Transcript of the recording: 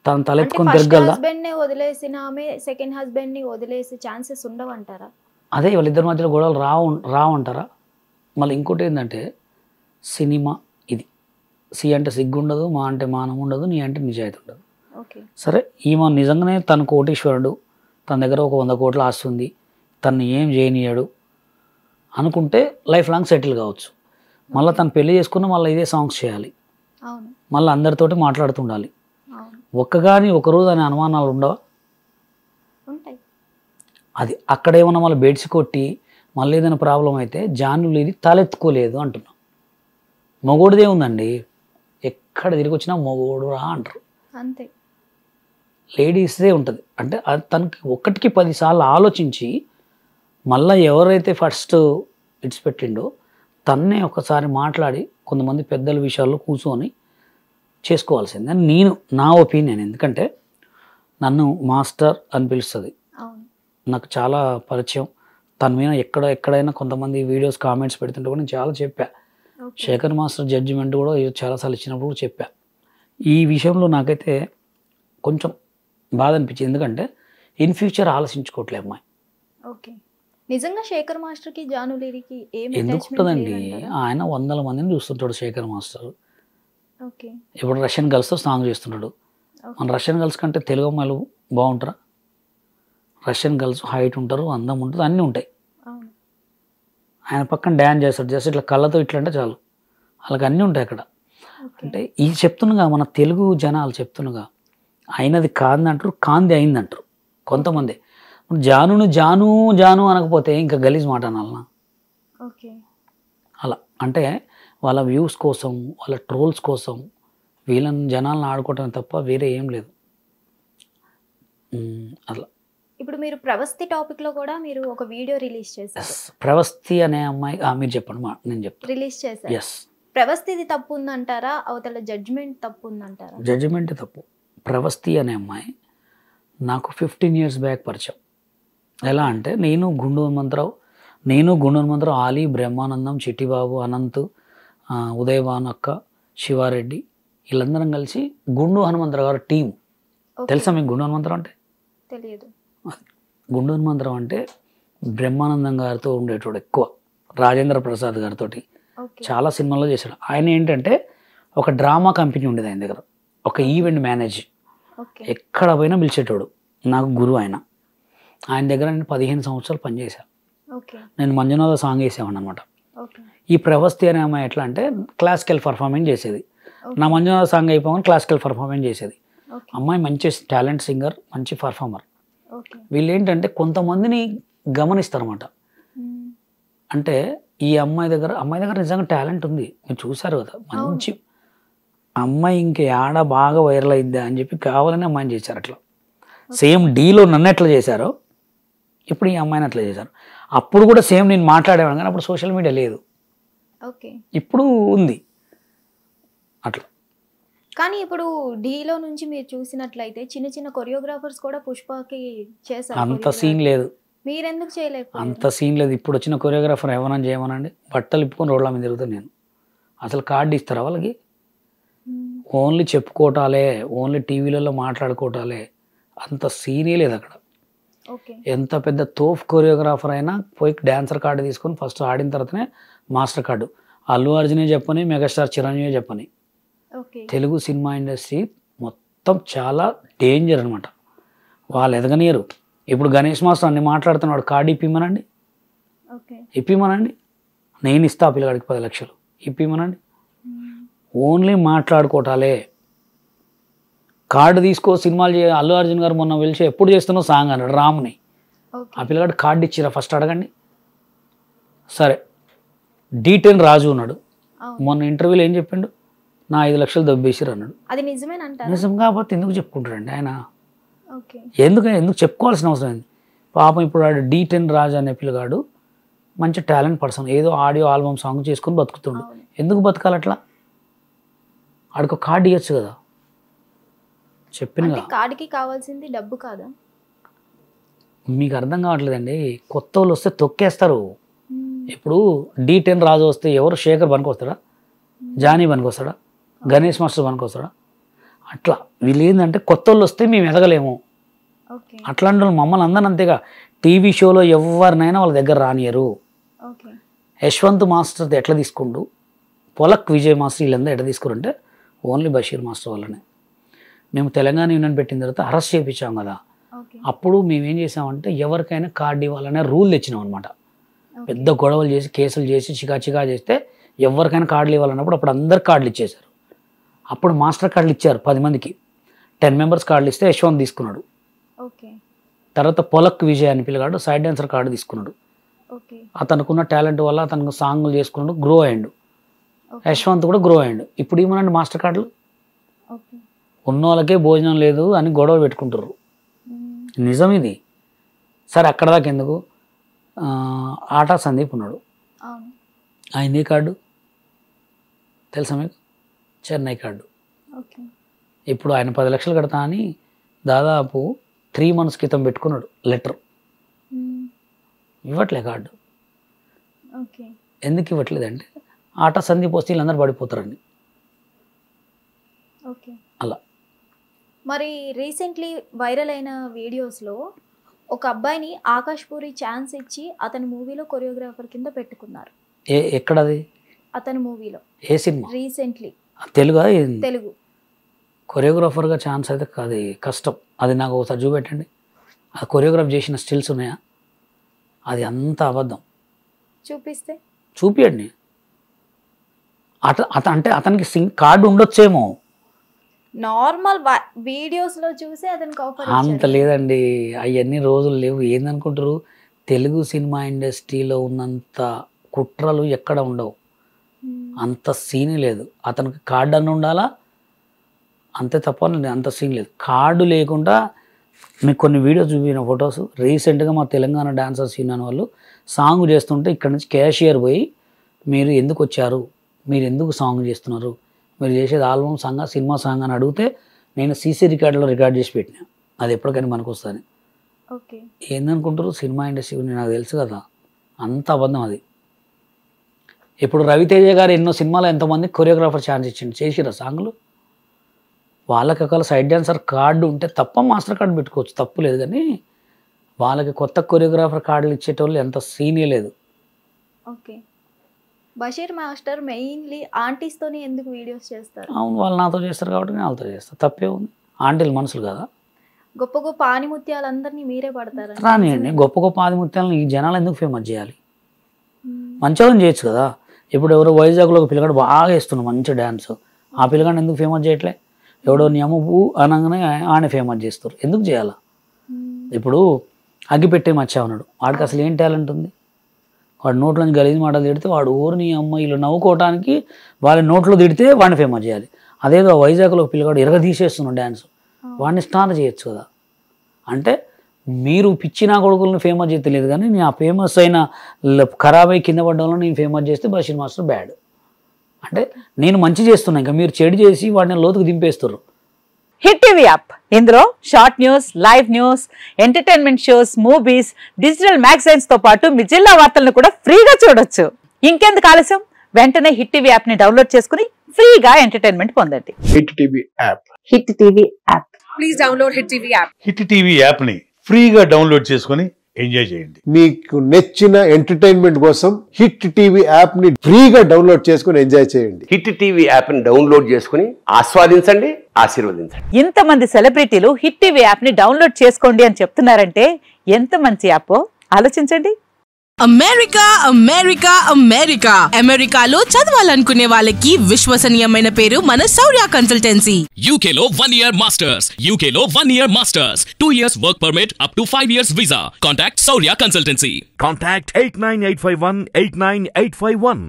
తను తలెత్తుకొని తిరగలదా? హస్బెండ్ ని వదిలేసిన ఆమె సెకండ్ హస్బెండ్ ని వదిలేసే ఛాన్సెస్ ఉండవంటారా? అదే వాళ్ళిద్దరి మధ్యలో గొడవలు రావంటారా? మళ్ళీ ఇంకోటి ఏంటంటే సినిమా ఇది. సి అంటే సిగ్గు ఉండదు, మా అంటే మానం ఉండదు, నీ అంటే నిజాయితీ ఉండదు. సరే ఈమె నిజంగానే తను కోటీశ్వరుడు, తన దగ్గర ఒక 100 కోట్ల ఆస్తి ఉంది, తను ఏం చేయనియాడు అనుకుంటే లైఫ్ లాంగ్ సెటిల్ కావచ్చు. మళ్ళీ తను పెళ్లి చేసుకున్న మళ్ళీ ఇదే సాంగ్స్ చేయాలి, మళ్ళీ అందరితోటి మాట్లాడుతుండాలి. ఒక్కగాని ఒకరోజు అనే అనుమానాలు ఉండవా? అది అక్కడేమన్నా మళ్ళీ బెడ్స్ కొట్టి మళ్ళీ ఏదైనా ప్రాబ్లం అయితే జానులు ఇది తలెత్తుకోలేదు అంటున్నాం. మొగోడిదే ఉందండి, ఎక్కడ తిరిగి వచ్చినా మొగోడు రా అంటారు, అంతే. లేడీస్దే ఉంటుంది. అంటే అది తనకి ఒకటికి 10 సార్లు ఆలోచించి మళ్ళీ ఎవరైతే ఫస్ట్ ఇడిచిపెట్టిండో తన్నే ఒకసారి మాట్లాడి కొంతమంది పెద్దల విషయాల్లో కూర్చొని చేసుకోవాల్సింది అని నా ఒపీనియన్. ఎందుకంటే నన్ను మాస్టర్ అని పిలుస్తుంది, నాకు చాలా పరిచయం. తన మీద ఎక్కడైనా కొంతమంది వీడియోస్ కామెంట్స్ పెడుతుంటే కూడా నేను చాలా చెప్పా. శేఖర్ మాస్టర్ జడ్జిమెంట్ కూడా చాలాసార్లు ఇచ్చినప్పుడు కూడా చెప్పా. ఈ విషయంలో నాకైతే కొంచెం బాధ అనిపించింది, ఎందుకంటే ఇన్ ఫ్యూచర్ ఆలోచించుకోవట్లే అమ్మాయి. నిజంగా శేఖర్ మాస్టర్కి జానులీరికి ఎందుకు ఉంటుందండి? ఆయన 100 మందిని చూస్తుంటాడు శేఖర్ మాస్టర్. ఇప్పుడు రష్యన్ గర్ల్స్తో సాంగ్ చేస్తుంటాడు. మన రష్యన్ గర్ల్స్ కంటే తెలుగు అమ్మాయిలు బాగుంటారా? రష్యన్ గర్ల్స్ హైట్ ఉంటారు, అందం ఉంటుంది, అన్నీ ఉంటాయి. ఆయన పక్కన డ్యాన్స్ చేస్తాడు, జస్ట్ ఇట్లా కళ్ళతో ఇట్లా అంటే చాలు, వాళ్ళకి అన్నీ ఉంటాయి అక్కడ. అంటే ఇది చెప్తున్నగా మన తెలుగు జనాలు చెప్తున్నగా, అయినది కాంది అంటారు, కాంది అయిందంటారు కొంతమంది. జానును జాను జాను అనకపోతే ఇంకా గలీజ్ మాట అనాలనా? అలా అంటే వాళ్ళ వ్యూస్ కోసం, వాళ్ళ ట్రోల్స్ కోసం వీళ్ళని జనాలను ఆడుకోవటం తప్ప వేరే ఏం లేదు. అట్లా ఇప్పుడు మీరు ప్రవస్తి టాపిక్లో కూడా మీరు ఒక వీడియో రిలీజ్ చేశారు. ప్రవస్తి అనే అమ్మాయి, మీరు చెప్పండి, నేను చెప్తాను. రిలీజ్ చేశారు. ప్రవస్తిది తప్పు ఉందంటారా, అవతల జడ్జిమెంట్ తప్పు ఉందంటారా? జడ్జిమెంట్ తప్పు. ప్రవస్తి అనే అమ్మాయి నాకు 15 years బ్యాక్ పరిచయం. ఎలా అంటే నేను గుండు హనుమంతరావు, ఆలీ, బ్రహ్మానందం, చిట్టిబాబు, అనంత్, ఉదయభాను అక్క, శివారెడ్డి, వీళ్ళందరం కలిసి గుండు హనుమంతరావు గారు టీం. తెలుసా మీకు గుండు హనుమంతరావు అంటే? తెలియదు. గుండు హనుమంతరావు అంటే బ్రహ్మానందం గారితో ఉండేటోడు ఎక్కువ, రాజేంద్ర ప్రసాద్ గారితో చాలా సినిమాల్లో చేశాడు. ఆయన ఏంటంటే ఒక డ్రామా కంపెనీ ఉండేది ఆయన దగ్గర, ఒక ఈవెంట్ మేనేజ్, ఎక్కడ పోయినా పిలిచేటోడు. నాకు గురువు ఆయన దగ్గర నేను 15 సంవత్సరాలు పనిచేశాను. నేను మంజునాథ సాంగ్ వేసేవాడిని అనమాట. ఈ ప్రవస్తి అనే అమ్మాయి ఎట్లా అంటే క్లాసికల్ పర్ఫార్మెన్స్ చేసేది. నా మంజునాథ సాంగ్ అయిపోగానే క్లాసికల్ పర్ఫార్మెన్స్ చేసేది. అమ్మాయి మంచి టాలెంట్ సింగర్, మంచి పర్ఫార్మర్. వీళ్ళు ఏంటంటే కొంతమందిని గమనిస్తారన్నమాట. అంటే ఈ అమ్మాయి దగ్గర నిజంగా టాలెంట్ ఉంది, మీరు చూసారు కదా, మంచి అమ్మాయి ఇంక ఆడ బాగా వైరల్ అయిద్దా అని చెప్పి కావాలని అమ్మాయిని చేశారు. అట్లా సేమ్ డీలో నన్ను ఎట్లా చేశారో ఇప్పుడు ఈ అమ్మాయిని అట్లా చేశారు. అప్పుడు కూడా సేమ్ నేను మాట్లాడేవాను, కానీ అప్పుడు సోషల్ మీడియా లేదు, ఇప్పుడు ఉంది అట్లా. కానీ ఇప్పుడు డీలో నుంచి మీరు చూసినట్లయితే చిన్న చిన్న కొరియోగ్రాఫర్స్ కూడా పుష్పకి చేశారు. అంత సీన్ లేదు, మీరెందుకు చేయలేదు? అంత సీన్ లేదు. ఇప్పుడు వచ్చిన కొరియోగ్రాఫర్ ఏమన్నా చేయమనండి, బట్టలు ఇప్పుకొని రోడ్ల మీద తిరుగుతాను నేను. అసలు కార్డు ఇస్తారా వాళ్ళకి? ఓన్లీ చెప్పుకోవటాలే, ఓన్లీ టీవీలలో మాట్లాడుకోవటాలే, అంత సీనే లేదు అక్కడ. ఎంత పెద్ద తోఫ్ కొరియోగ్రాఫర్ అయినా పోయి డాన్సర్ కార్డు తీసుకొని ఫస్ట్ ఆడిన తర్వాతనే మాస్టర్ కార్డు. అల్లు అర్జునే చెప్పని, మెగాస్టార్ చిరంజీవి చెప్పని, తెలుగు సినిమా ఇండస్ట్రీ మొత్తం చాలా డేంజర్ అనమాట. వాళ్ళు ఎదగనియరు. ఇప్పుడు గణేష్ మాస్టర్ అన్ని మాట్లాడుతున్నాడు, కార్డు ఇప్పిమనండి, నేను ఇస్తా పిల్లగాడికి 10 లక్షలు ఇప్పిమనండి. ఓన్లీ మాట్లాడుకోవటాలే. కార్డు తీసుకో, సినిమాలు అల్లు అర్జున్ గారు మొన్న పిలిచి ఎప్పుడు చేస్తున్నావు సాంగ్ అన్నాడు రామ్ని. ఆ పిల్లగాడు కార్డు ఇచ్చిరా ఫస్ట్ అడగండి. సరే, D10 రాజు ఉన్నాడు, మొన్న ఇంటర్వ్యూలో ఏం చెప్పిండు, నా 5 లక్షలు దబ్బేసిరు అన్నాడు. అది నిజమేనంట. నిజం కాకపోతే ఎందుకు చెప్పుకుంటాడండి ఆయన? ఎందుకు చెప్పుకోవాల్సిన అవసరం ఏంది? పాపం ఇప్పుడు వాడు D10 రాజు అనే పిల్లగాడు మంచి టాలెంట్ పర్సన్, ఏదో ఆడియో ఆల్బమ్ సాంగ్ చేసుకుని బతుకుతుండు. ఎందుకు బతకాలి అట్లా? ఆడికి కార్డు ఇవ్వచ్చు కదా. చెప్పిన కార్డుకి కావాల్సింది డబ్బు కాదా? మీకు అర్థం కావట్లేదండి. కొత్త వాళ్ళు వస్తే తొక్కేస్తారు. ఇప్పుడు D10 రాజు వస్తే ఎవరు? శేఖర్ పనికి వస్తాడా? జానీ పనికి వస్తాడా? గణేష్ మాస్టర్ పనికి వస్తాడా? అట్లా వీళ్ళు ఏంటంటే కొత్త వాళ్ళు వస్తే మేము ఎదగలేము, ఓకే అట్లాంటి వాళ్ళు మమ్మల్ని అందరిని అంతేగా టీవీ షోలో ఎవరినైనా వాళ్ళ దగ్గర రానియరు. ఓకే యశ్వంత్ మాస్టర్ ఎట్లా తీసుకుంటూ పొలక్ విజయ్ మాస్టర్ వీళ్ళందరూ ఎట్లా తీసుకురంటే ఓన్లీ బషీర్ మాస్టర్ వల్లనే. మేము తెలంగాణ యూనియన్ పెట్టిన తర్వాత అరెస్ట్ చేయించాం కదా, ఓకే అప్పుడు మేమేం చేసామంటే ఎవరికైనా కార్డు ఇవ్వాలనే రూల్ తెచ్చినాం అనమాట. పెద్ద గొడవలు చేసి కేసులు చేసి చికా చేస్తే ఎవరికైనా కార్డులు ఇవ్వాలన్నప్పుడు అప్పుడు అందరికి కార్డులు ఇచ్చేశారు. అప్పుడు మాస్టర్ కార్డులు ఇచ్చారు 10 మందికి, 10 మెంబర్స్ కార్డులు ఇస్తే యశ్వంత్ తీసుకున్నాడు. ఓకే తర్వాత పొలక్ విజయ్ అని పిల్లగాడు సైడ్ డాన్సర్ కార్డు తీసుకున్నాడు. ఓకే అతనుకున్న టాలెంట్ వల్ల అతనికి సాంగ్లు చేసుకున్నాడు, గ్రో అయ్యాడు. యశ్వంత్ కూడా గ్రో అయ్యాడు. ఇప్పుడు ఏమనండి మాస్టర్ కార్డులు ఓకే ఉన్న వాళ్ళకే భోజనం లేదు అని గొడవ పెట్టుకుంటారు. నిజం ఇది. సరే అక్కడ దాకా ఎందుకు, ఆటా సందీప్ ఉన్నాడు, అవును ఆయన ఏ కార్డు తెలుసా మీకు? చెన్నై కార్డు. ఓకే ఇప్పుడు ఆయన 10 లక్షలు కడతా అని దాదాపు 3 months క్రితం పెట్టుకున్నాడు లెటర్, ఇవ్వట్లే కార్డు. ఓకే ఎందుకు ఇవ్వట్లేదంటే ఆటా సందీప్ వస్తే వీళ్ళందరూ పడిపోతారండి. ఓకే అలా మరి రీసెంట్లీ వైరల్ అయిన వీడియోస్లో ఒక అబ్బాయిని ఆకాష్ పూరి ఛాన్స్ ఇచ్చి అతని మూవీలో కొరియోగ్రాఫర్ కింద పెట్టుకున్నారు. ఎక్కడది? అతని మూవీలో. ఏ సినిమా? రీసెంట్లీ. తెలుగా? తెలుగు. కొరియోగ్రాఫర్గా ఛాన్స్ అయితే అది కష్టం. అది నాకు ఒకసారి చూపెట్టండి. అది కొరియోగ్రాఫ్ చేసిన స్టిల్స్ ఉన్నాయా? అది అంత అబద్ధం. చూపిస్తే చూపియండి. అంటే అతనికి కార్డు ఉండొచ్చేమో. నార్మల్ వీడియోస్లో చూసి అతనికి ఆఫర్ అంత లేదండి, అవన్నీ రోజులు లేవు. ఏందనుకుంటారు, తెలుగు సినిమా ఇండస్ట్రీలో ఉన్నంత కుట్రలు ఎక్కడ ఉండవు, అంత సీన్ లేదు. అతనికి కార్డు అన్న ఉండాలా అంతే తప్ప అంత సీన్ లేదు. కార్డు లేకుండా మీకు కొన్ని వీడియోస్ చూపిన ఫొటోస్ రీసెంట్గా మా తెలంగాణ డాన్సర్స్ యూనియన్ వాళ్ళు సాంగ్ చేస్తుంటే ఇక్కడ నుంచి క్యాషియర్ పోయి మీరు ఎందుకు వచ్చారు, మీరు ఎందుకు సాంగ్ చేస్తున్నారు, మీరు చేసేది ఆల్బమ్ సాంగ్ సినిమా సాంగ్ అని అడిగితే నేను సీసీ రికార్డులో రికార్డ్ చేసి పెట్టినా. అది ఎప్పటికైనా మనకు వస్తుంది. ఓకే ఏందనుకుంటారు సినిమా ఇండస్ట్రీ గురించి నాకు తెలుసు కదా, అంత అబద్ధం అది. ఇప్పుడు రవితేజ గారు ఎన్నో సినిమాలో ఎంతోమంది కొరియోగ్రాఫర్ ఛాన్స్ ఇచ్చిండు, చేసిరా సాంగ్లు. వాళ్ళకి ఒకవేళ సైడ్ డాన్సర్ కార్డు ఉంటే తప్ప మాస్టర్ కార్డు పెట్టుకోవచ్చు, తప్పు లేదు. కానీ వాళ్ళకి కొత్త కొరియోగ్రాఫర్ కార్డులు ఇచ్చేటోళ్ళు ఎంత సీనే లేదు. ఓకే బషీర్ మాస్టర్ మెయిన్లీ ఆంటీస్తోనే ఎందుకు వీడియోస్ చేస్తారు? అవును, వాళ్ళు నాతో చేస్తారు కాబట్టి నేను వాళ్ళతో చేస్తాను, తప్పే ఉంది. ఆంటీలు మనుషులు కదా. గొప్ప గొప్ప ఆనిముత్యాలందరినీ మీరే పడతారు రానియండి. గొప్ప గొప్ప ఆదిముత్యాలను ఈ జనాలు ఎందుకు ఫేమస్ చేయాలి? మంచిగా చేయొచ్చు కదా. ఇప్పుడు ఎవరో వైజాగ్లో ఒక పిల్లగాడు బాగా వేస్తున్నాడు మంచి డ్యాన్స్, ఆ పిల్లగాడు ఎందుకు ఫేమస్ చేయట్లే? ఎవడో నియమపు అనగానే ఆయన ఫేమస్ చేస్తారు, ఎందుకు చేయాలా? ఇప్పుడు అగ్గిపెట్టే మచ్చా ఉన్నాడు, వాడికి అసలు ఏం టాలెంట్ ఉంది? వాడు నోట్లోంచి గలీజ్ మాటలు తిడితే వాడు ఊరిని అమ్మాయిలు నవ్వుకోవడానికి వాళ్ళ నోట్లో తిడితే వాడిని ఫేమస్ చేయాలి. అదేదో వైజాగ్లో పిల్లగాడు ఎరగ తీసేస్తున్నాడు డ్యాన్స్, వాడిని స్టార్ చేయొచ్చు కదా. అంటే మీరు పిచ్చి నా కొడుకులను ఫేమస్ చేస్తే లేదు, కానీ నేను ఆ ఫేమస్ అయిన ఖరాబ్ అయి కింద పడ్డంలో నేను ఫేమస్ చేస్తే బషీర్ మాస్టర్ బ్యాడ్. అంటే నేను మంచి చేస్తున్నా, ఇంకా మీరు చెడు చేసి వాడిని లోతుకు దింపేస్తారు. హిట్ టీవీ యాప్, ఇందులో short news, live news, entertainment shows, movies, digital magazines తో పాటు మీ జిల్లా వార్తలను కూడా ఫ్రీగా చూడొచ్చు. ఇంకెందుకు ఆలస్యం, వెంటనే హిట్ టీవీ యాప్ ని డౌన్లోడ్ చేసుకుని ఫ్రీగా ఎంటర్టైన్మెంట్ పొందండి. Hit TV app. Hit TV app. Please download hit TV app. Hit TV app ని ఫ్రీగా డౌన్లోడ్ చేసుకుని ఎంజాయ్ చేయండి. మీకు నచ్చిన ఎంటర్టైన్మెంట్ కోసం హిట్ టీవీ యాప్ ని ఫ్రీగా డౌన్లోడ్ చేసుకుని ఎంజాయ్ చేయండి. హిట్ టీవీ యాప్ ని డౌన్లోడ్ చేసుకుని ఆస్వాదించండి, ఆశీర్వదించండి. ఇంతమంది సెలబ్రిటీలు హిట్ టీవీ యాప్ ని డౌన్లోడ్ చేసుకోండి అని చెప్తున్నారంటే ఎంత మంచి యాప్ ఆలోచించండి. అమెరికా అమెరికా అమెరికా అమెరికాలో చదవాలనుకునే వాళ్ళకి విశ్వసనీయమైన పేరు మన శౌర్య కన్సల్టెన్సీ. UK లో 1 year masters, UK లో 1 year masters, 2 years work permit up to 5 years visa. Contact Saurya Consultancy. Contact 89851 89851.